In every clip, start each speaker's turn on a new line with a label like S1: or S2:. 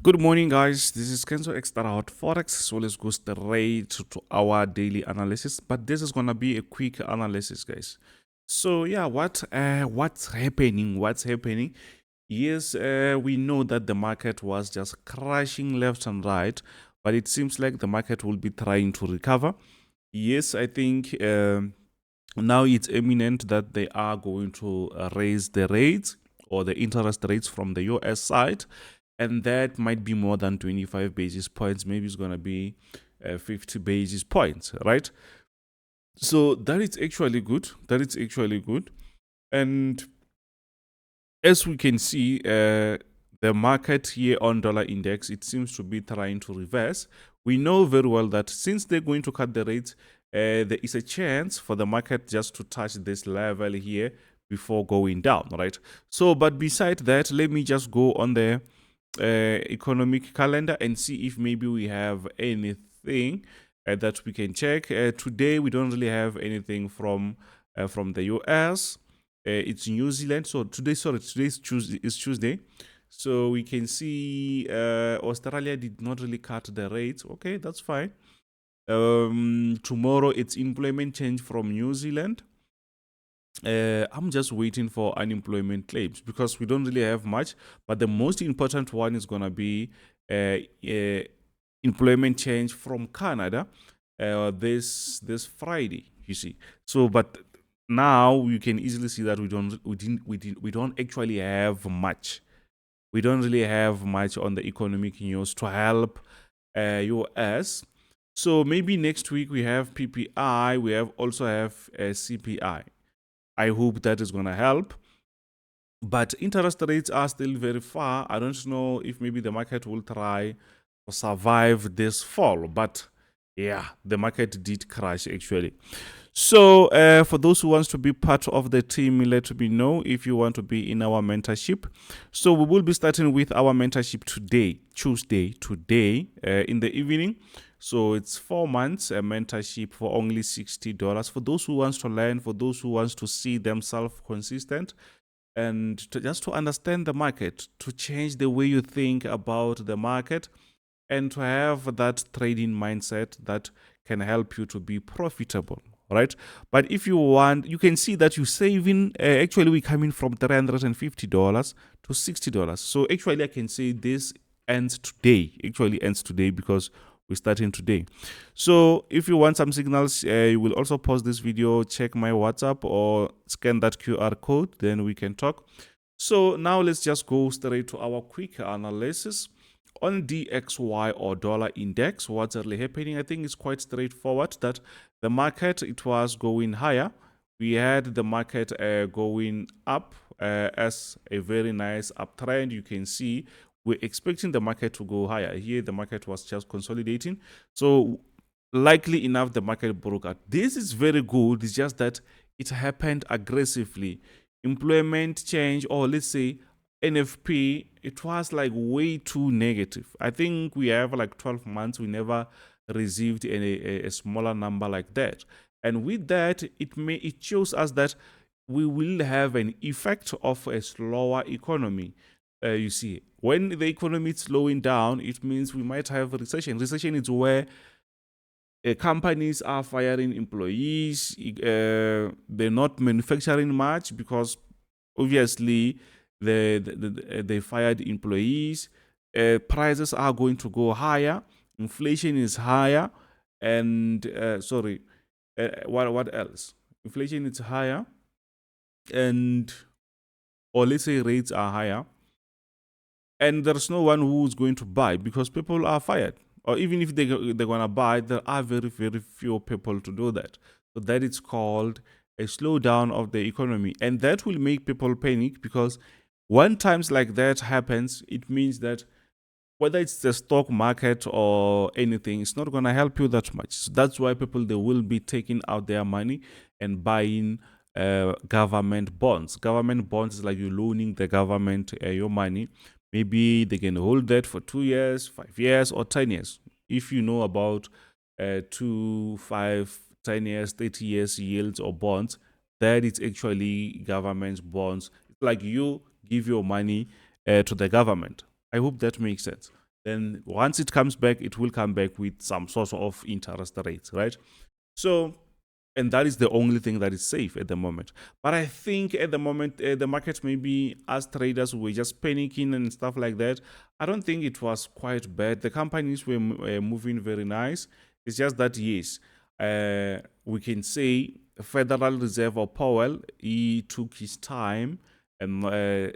S1: Good morning, guys. This is Kenzo Xtrahot Forex. So let's go straight to our daily analysis. But this is gonna be a quick analysis, guys. So yeah, what's happening? What's happening? Yes, we know that the market was just crashing left and right, but it seems like the market will be trying to recover. Yes, I think now it's imminent that they are going to raise the rates or the interest rates from the US side, and that might be more than 25 basis points. Maybe it's going to be 50 basis points, right? So that is actually good. That is actually good. And as we can see, the market here on dollar index, it seems to be trying to reverse. We know very well that since they're going to cut the rates, there is a chance for the market just to touch this level here before going down, right? So, but beside that, let me just go on the economic calendar and see if maybe we have anything that we can check. Today, we don't really have anything from the US. It's New Zealand. So today's Tuesday. So we can see Australia did not really cut the rates. Okay, that's fine. Tomorrow it's employment change from New Zealand. I'm just waiting for unemployment claims because we don't really have much. But the most important one is gonna be employment change from Canada this Friday. You see. So, but now you can easily see that we don't actually have much. We don't really have much on the economic news to help US. So maybe next week we have PPI. We also have CPI. I hope that is going to help. But interest rates are still very far. I don't know if maybe the market will try to survive this fall. But yeah, the market did crash actually. So for those who wants to be part of the team, let me know if you want to be in our mentorship. So we will be starting with our mentorship today, Tuesday, in the evening. So it's 4 months a mentorship for only $60. For those who wants to learn, for those who wants to see themselves consistent, and just to understand the market, to change the way you think about the market, and to have that trading mindset that can help you to be profitable, right? But if you want, you can see that you're saving. Actually, we're coming from $350 to $60. So actually, I can say this ends today. Actually, ends today because we're starting today. So if you want some signals, you will also pause this video, check my WhatsApp or scan that QR code, then we can talk. So now let's just go straight to our quick analysis. On DXY or dollar index, what's really happening? I think it's quite straightforward that the market, it was going higher. We had the market going up as a very nice uptrend. You can see we're expecting the market to go higher. Here, the market was just consolidating. So likely enough, the market broke out. This is very good. It's just that it happened aggressively. Employment change, or let's say NFP, it was like way too negative. I think we have like 12 months, we never received a smaller number like that. And with that, it shows us that we will have an effect of a slower economy. You see, when the economy is slowing down, it means we might have a recession. Recession is where companies are firing employees. They're not manufacturing much because obviously they fired employees. Prices are going to go higher. Inflation is higher. And what else? Inflation is higher. And, or let's say rates are higher. And there's no one who's going to buy because people are fired. Or even if they're going to buy, there are very, very few people to do that. So that is called a slowdown of the economy. And that will make people panic because when times like that happens, it means that whether it's the stock market or anything, it's not going to help you that much. So that's why people, they will be taking out their money and buying government bonds. Government bonds is like you're loaning the government your money. Maybe they can hold that for 2 years, 5 years, or 10 years. If you know about 2, 5, 10 years, 30 years yields or bonds, that is actually government bonds. It's like you give your money to the government. I hope that makes sense. then once it comes back, it will come back with some sort of interest rates, right? So, and that is the only thing that is safe at the moment. But I think at the moment, the market, maybe as traders, were just panicking and stuff like that. I don't think it was quite bad. The companies were moving very nice. It's just that, yes, we can say Federal Reserve or Powell, he took his time and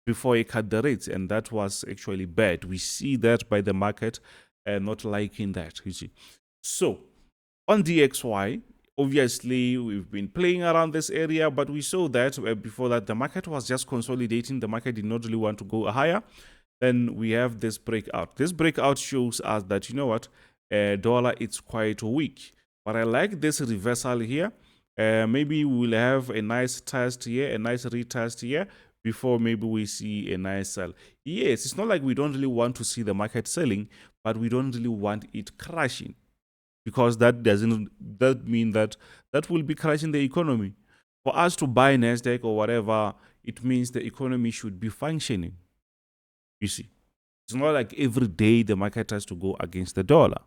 S1: before he cut the rates, and that was actually bad. We see that by the market not liking that, you see. So on DXY, obviously we've been playing around this area, but we saw that before that the market was just consolidating. The market did not really want to go higher. Then we have this breakout. This breakout shows us that, you know what, dollar, it's quite weak. But I like this reversal here. Maybe we'll have a nice test here, a nice retest here, before maybe we see a nice sell. Yes, it's not like we don't really want to see the market selling, but we don't really want it crashing, because that mean that will be crashing the economy. For us to buy Nasdaq or whatever, it means the economy should be functioning. You see, it's not like every day the market has to go against the dollar.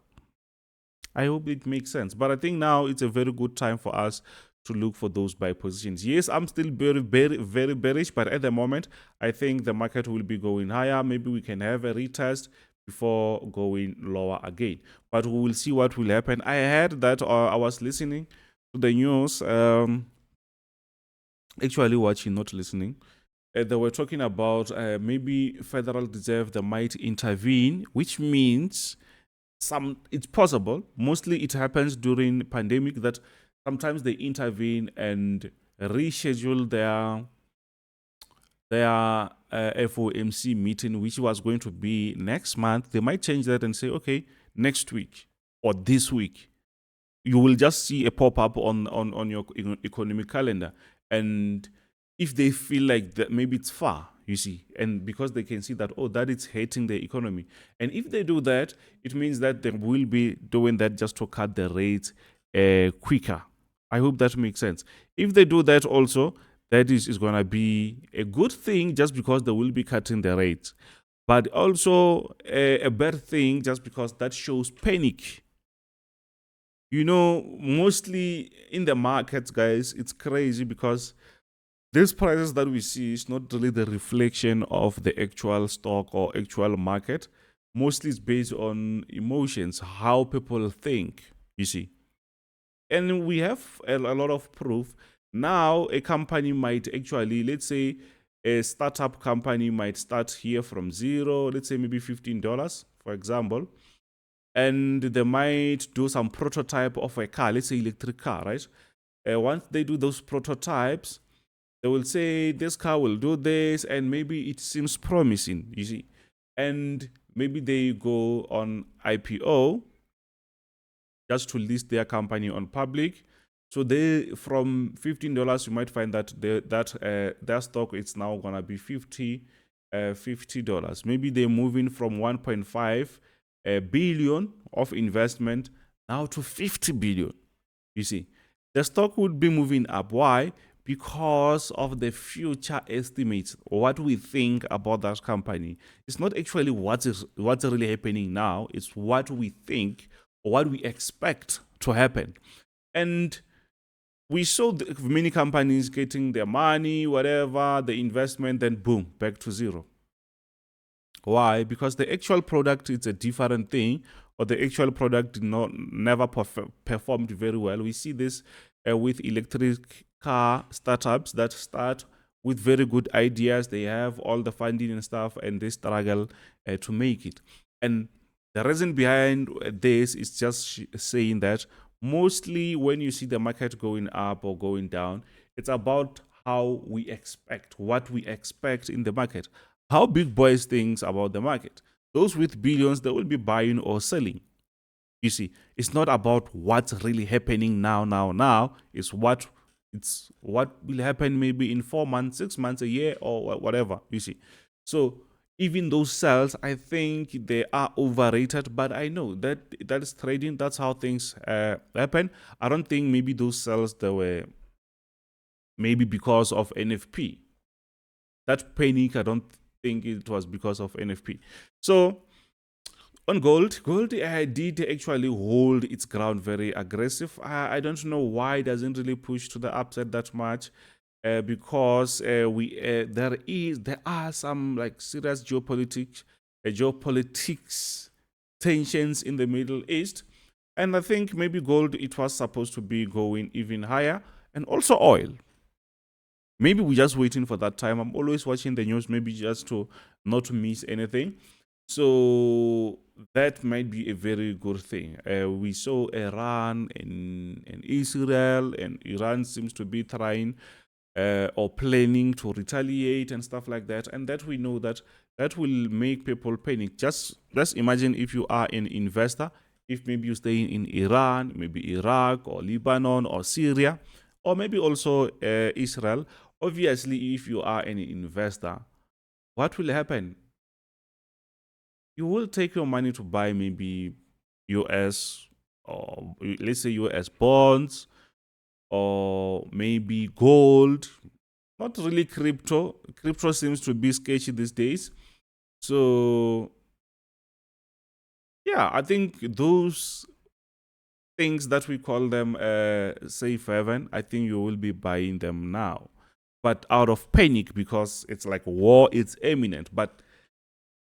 S1: I hope it makes sense. But I think now it's a very good time for us to look for those buy positions. Yes, I'm still very bearish, but at the moment, I think the market will be going higher. Maybe we can have a retest before going lower again. But we will see what will happen. I heard that, I was listening to the news, actually watching, not listening. They were talking about maybe Federal Reserve, they might intervene, which means it's possible. Mostly it happens during pandemic that sometimes they intervene and reschedule their FOMC meeting, which was going to be next month. They might change that and say, okay, next week or this week. You will just see a pop-up on your economic calendar. And if they feel like that maybe it's far, you see, and because they can see that, oh, that it's hurting the economy. And if they do that, it means that they will be doing that just to cut the rates quicker. I hope that makes sense. If they do that also, that is going to be a good thing, just because they will be cutting the rates. But also a bad thing, just because that shows panic. You know, mostly in the markets, guys, it's crazy because these prices that we see is not really the reflection of the actual stock or actual market. Mostly it's based on emotions, how people think, you see. And we have a lot of proof. Now, a company might actually, let's say, a startup company might start here from zero, let's say maybe $15, for example. And they might do some prototype of a car, let's say electric car, right? Once they do those prototypes, they will say this car will do this, and maybe it seems promising, you see. And maybe they go on IPO just to list their company on public. So they, from $15, you might find that their stock is now gonna be $50. Maybe they're moving from 1.5 billion of investment now to 50 billion. You see, the stock would be moving up. Why? Because of the future estimates, what we think about that company. It's not actually what's really happening now. It's what we think or what we expect to happen. And we saw many companies getting their money, whatever, the investment, then boom, back to zero. Why? Because the actual product is a different thing, or the actual product never performed very well. We see this with electric car startups that start with very good ideas. They have all the funding and stuff, and they struggle to make it. And the reason behind this is just saying that mostly when you see the market going up or going down, it's about how we expect, what we expect in the market. How big boys thinks about the market. Those with billions, they will be buying or selling. You see, it's not about what's really happening now. It's what will happen maybe in 4 months, 6 months, a year, or whatever, you see. So even those sales, I think they are overrated, but I know that is trading. That's how things happen. I don't think maybe those sales, they were maybe because of NFP. That panic, I don't think it was because of NFP. So On gold did actually hold its ground very aggressive. I don't know why it doesn't really push to the upside that much. Because there are some like serious geopolitics tensions in the Middle East, and I think maybe gold, it was supposed to be going even higher, and also oil. Maybe we're just waiting for that time. I'm always watching the news, maybe just to not miss anything. So that might be a very good thing. We saw Iran and Israel, and Iran seems to be trying or planning to retaliate and stuff like that, and that we know that that will make people panic. Just imagine if you are an investor, if maybe you stay in Iran, maybe Iraq or Lebanon or Syria, or maybe also Israel. Obviously, if you are an investor, what will happen? You will take your money to buy maybe US, or let's say US bonds, or maybe gold. Not really crypto. Crypto seems to be sketchy these days. So yeah, I think those things that we call them safe haven, I think you will be buying them now, but out of panic, because it's like war, it's imminent. But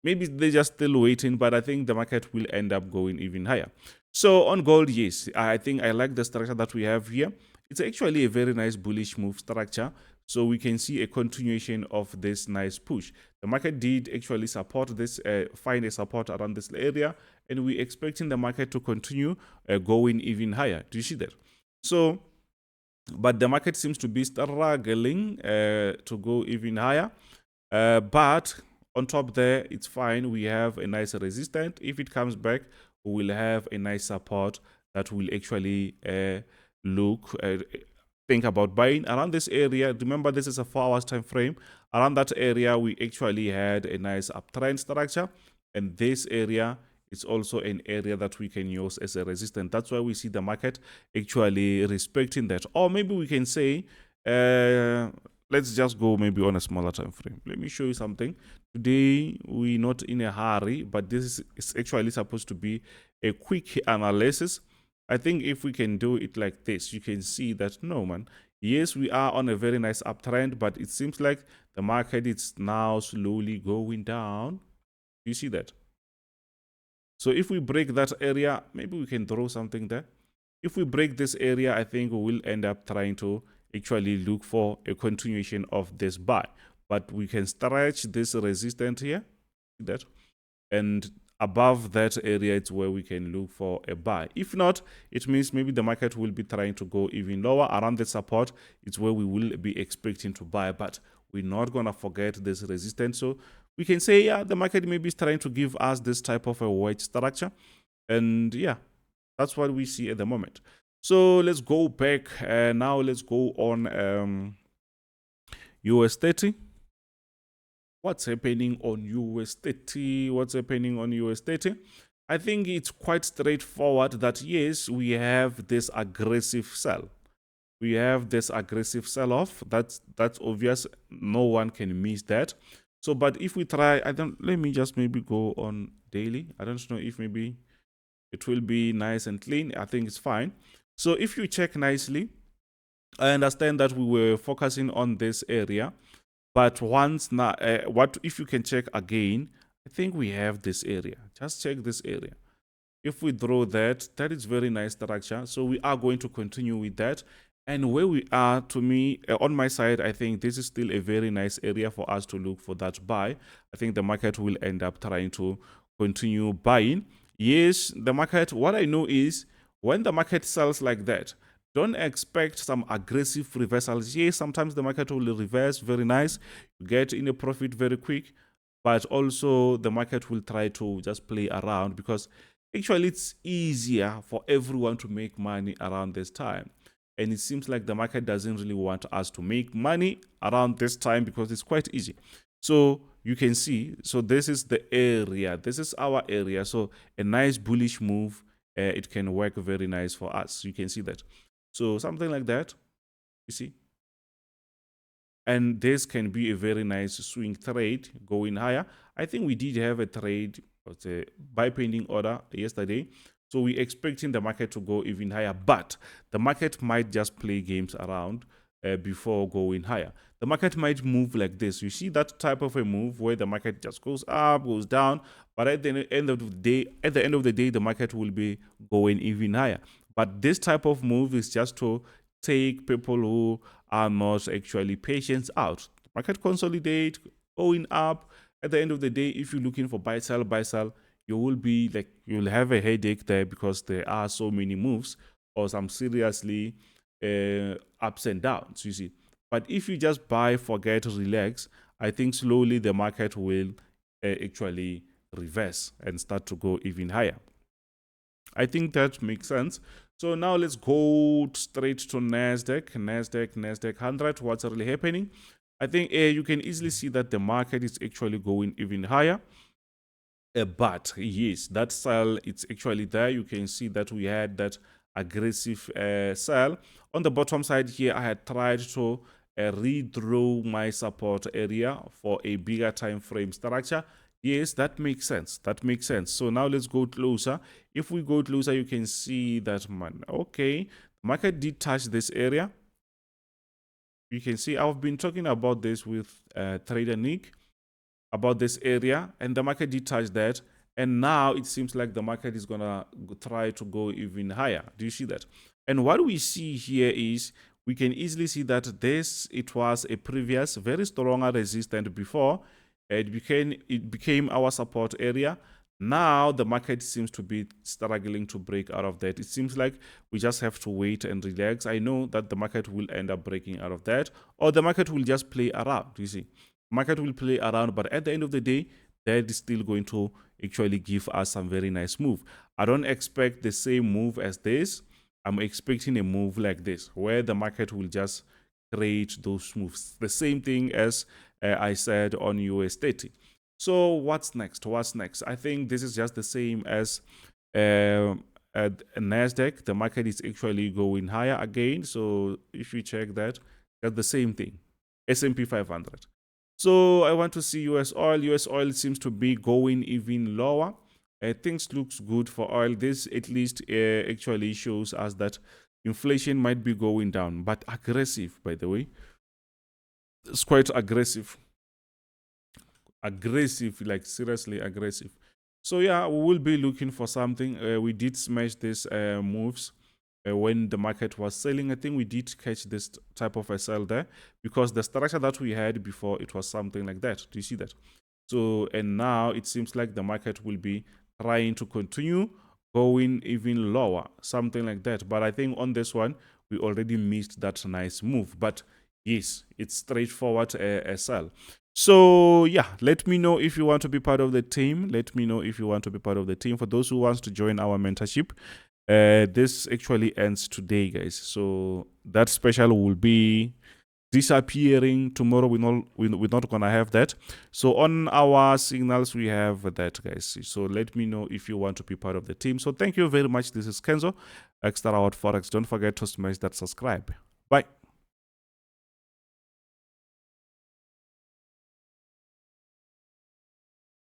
S1: maybe they're just still waiting, but I think the market will end up going even higher. So on gold, yes, I think I like the structure that we have here. It's actually a very nice bullish move structure. So we can see a continuation of this nice push. The market did actually support this, find a support around this area, and we're expecting the market to continue going even higher. Do you see that? So, but the market seems to be struggling to go even higher. But on top there, it's fine. We have a nice resistance. If it comes back, we will have a nice support that will actually think about buying around this area. Remember, this is a 4 hours time frame. Around that area, we actually had a nice uptrend structure, and this area is also an area that we can use as a resistance. That's why we see the market actually respecting that. Or maybe we can say, let's just go maybe on a smaller time frame. Let me show you something. Today we're not in a hurry, but this is actually supposed to be a quick analysis. I think if we can do it like this, you can see that no, man, yes, we are on a very nice uptrend, but it seems like the market is now slowly going down. You see that? So if we break that area, maybe we can draw something there. If we break this area, I think we will end up trying to actually look for a continuation of this buy. But we can stretch this resistance here, see that? And above that area, it's where we can look for a buy. If not, it means maybe the market will be trying to go even lower. Around the support, it's where we will be expecting to buy, but we're not going to forget this resistance. So we can say, yeah, the market maybe is trying to give us this type of a wedge structure. And yeah, that's what we see at the moment. So let's go back. Now let's go on US30. What's happening on US30? What's happening on US30? I think it's quite straightforward that yes, we have this aggressive sell. We have this aggressive sell-off. That's obvious. No one can miss that. So, but if we try, let me just maybe go on daily. I don't know if maybe it will be nice and clean. I think it's fine. So if you check nicely, I understand that we were focusing on this area, but once now, what if you can check again? I think we have this area. Just check this area. If we draw that, that is very nice structure. So we are going to continue with that. And where we are, to me, on my side, I think this is still a very nice area for us to look for that buy. I think the market will end up trying to continue buying. Yes, the market, what I know is when the market sells like that, don't expect some aggressive reversals. Yes, sometimes the market will reverse, very nice. You get in a profit very quick, but also the market will try to just play around because actually it's easier for everyone to make money around this time. And it seems like the market doesn't really want us to make money around this time because it's quite easy. So you can see, so this is the area. This is our area. So a nice bullish move, it can work very nice for us. You can see that. So something like that, you see. And this can be a very nice swing trade going higher. I think we did have a trade was a buy pending order yesterday. So we're expecting the market to go even higher, but the market might just play games around before going higher. The market might move like this. You see that type of a move where the market just goes up, goes down, but at the end of the day, the market will be going even higher. But this type of move is just to take people who are not actually patient out. The market consolidate, going up. At the end of the day, if you're looking for buy sell, you will be like, you'll have a headache there because there are so many moves or some seriously ups and downs, you see. But if you just buy, forget, relax, I think slowly the market will actually reverse and start to go even higher. I think that makes sense. So now let's go straight to Nasdaq 100. What's really happening? I think you can easily see that the market is actually going even higher. But yes, that sell, it's actually there. You can see that we had that aggressive sell. On the bottom side here, I had tried to redraw my support area for a bigger time frame structure. Yes, that makes sense. That makes sense. So now let's go closer. If we go closer, you can see that, man, okay, the market did touch this area. You can see I've been talking about this with Trader Nick, about this area, and the market did touch that. And now it seems like the market is gonna try to go even higher. Do you see that? And what we see here is we can easily see that it was a previous very stronger resistance before. It became our support area. Now the market seems to be struggling to break out of that. It seems like we just have to wait and relax. I know that the market will end up breaking out of that, or the market will just play around. You see, market will play around, but at the end of the day, that is still going to actually give us some very nice move. I don't expect the same move as this. I'm expecting a move like this, where the market will just create those moves. The same thing as I said on US30. So what's next? What's next? I think this is just the same as at Nasdaq. The market is actually going higher again. So if you check that, that's the same thing. S&P 500. So I want to see US oil. US oil seems to be going even lower. Things looks good for oil. This at least actually shows us that inflation might be going down, but aggressive, by the way. It's quite aggressive. Aggressive, like seriously aggressive. So yeah, we will be looking for something. We did smash these moves when the market was selling. I think we did catch this type of a sell there because the structure that we had before, it was something like that. Do you see that? So, and now it seems like the market will be trying to continue going even lower, something like that. But I think on this one, we already missed that nice move. But yes, it's straightforward a sell. So yeah, let me know if you want to be part of the team. Let me know if you want to be part of the team. For those who want to join our mentorship, this actually ends today, guys. So that special will be disappearing tomorrow. We're not gonna have that. So on our signals we have that, guys. So let me know if you want to be part of the team. So thank you very much. This is Kenzo, Xtrahot Forex. Don't forget to smash that subscribe.